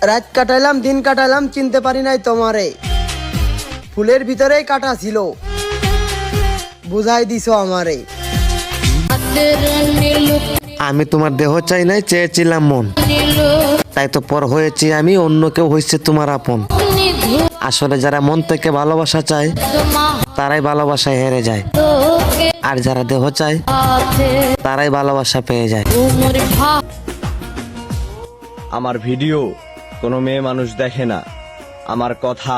রাত কাটাইলাম দিন কাটাইলাম চিনতে পারি নাই তোমারে, ফুলের ভিতরেই কাটা ছিল, বুঝাই দিছো আমারে। আমি তোমার দেহ চাই নাই, চেয়েছিলাম মন, তাই তো পর হয়েছি আমি, অন্য কেউ হয়েছে তোমার আপন। আসলে যারা মন থেকে ভালোবাসা চায় তারাই ভালোবাসায় হেরে যায়, আর যারা দেহ চায় তারাই ভালোবাসা পেয়ে যায়। আমার ভিডিও কোনো মেয়ে মানুষ দেখে না, আমার কথা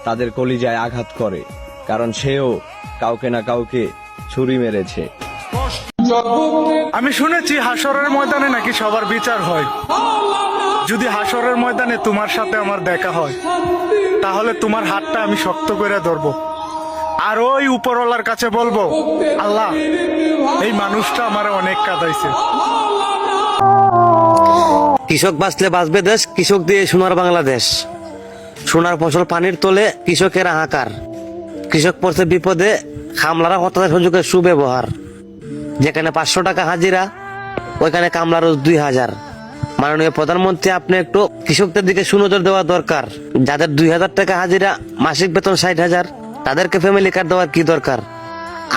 তাদের কলিজায় আঘাত করে, কারণ সেও কাউকে না কাউকে ছুরি মেরেছে। আমি শুনেছি হাসরের ময়দানে নাকি সবার বিচার হয়। যদি হাসরের ময়দানে তোমার সাথে আমার দেখা হয়, তাহলে তোমার হাতটা আমি শক্ত করে ধরবো, আর ওই উপরওয়ালার কাছে বলবো, আল্লাহ এই মানুষটা আমার অনেক কাঁদাইছে। কৃষক বাঁচলে বাঁচবে দেশ, কৃষক দিয়ে সোনার বাংলাদেশ। সোনার ফসল পানির তোলে, কৃষকের হাহাকার। কৃষক পড়ছে বিপদে, খামলারা হতাশার সুযোগের সুব্যবহার। যেখানে 500 টাকা হাজিরা, ওইখানে কামলা রোজ 2000। মাননীয় প্রধানমন্ত্রী, আপনি একটু কৃষকদের দিকে সুনজর দেওয়া দরকার। যাদের 2000 টাকা হাজিরা, মাসিক বেতন 60,000, তাদেরকে ফ্যামিলি কার্ড দেওয়ার কি দরকার?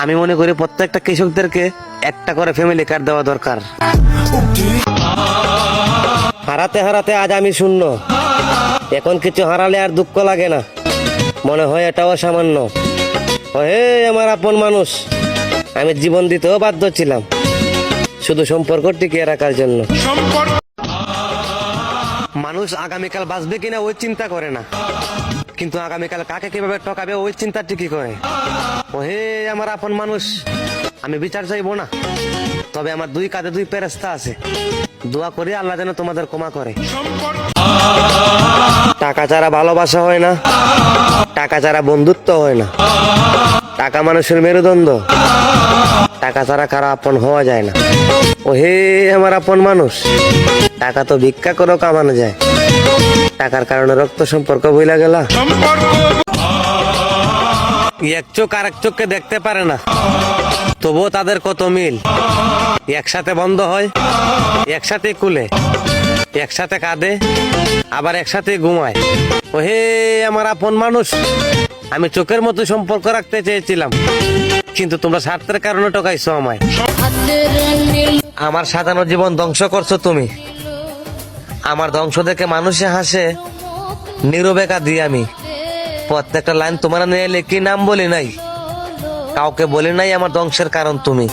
আমি মনে করি প্রত্যেকটা কৃষকদেরকে একটা করে ফ্যামিলি কার্ড দেওয়া দরকার। হারাতে হারাতে আজ আমি শূন্য, এখন কিছু হারালে আর দুঃখ লাগে না, মনে হয় এটাও সামান্য। হে আমার আপন মানুষ, আমি জীবন দিতেও বাধ্য ছিলাম শুধু সম্পর্ক টিকিয়ে রাখার জন্য। মানুষ আগামীকাল বাঁচবে কিনা ওই চিন্তা করে না, কিন্তু আগামীকাল কাকে কিভাবে ঠকাবে ওই চিন্তা ঠিকই করে। হে আমার আপন মানুষ, আমি বিচার চাইবো না, তবে আমার 2 কাঁধে 2 ফেরেশতা আছে। দোয়া করি আল্লাহ যেন তোমাদের ক্ষমা করে। টাকা ছাড়া ভালোবাসা হয় না, টাকা ছাড়া বন্ধুত্ব হয় না, টাকা মানুষের মেরুদণ্ড, টাকা ছাড়া কারো আপন হওয়া যায় না। ও হে আমার আপন মানুষ, টাকা তো ভিক্ষা করেও কামানো যায়, টাকার কারণে রক্ত সম্পর্ক ভুলা গেলা। এক চোখ আর এক চোখকে দেখতে পারে না, তবুও তাদের কত মিল। একসাথে বন্ধ হয়, একসাথে কুলে, একসাথে কাঁদে, আবার একসাথে ঘুমায়। ও হে আমার আপন মানুষ, আমি চোখের মতো সম্পর্ক রাখতে চেয়েছিলাম, কিন্তু তোমরা স্বার্থের কারণে ঠকাইছো আমায়। আমার সাজানো জীবন ধ্বংস করছো তুমি। আমার ধ্বংস দেখে মানুষে হাসে, নীরবে কাঁদি আমি। প্রত্যেকটা লাইন তোমার নিয়ে লিখি, নাম বলি নাই, কাউকে বলি নাই আমার ধ্বংসের কারণ তুমি।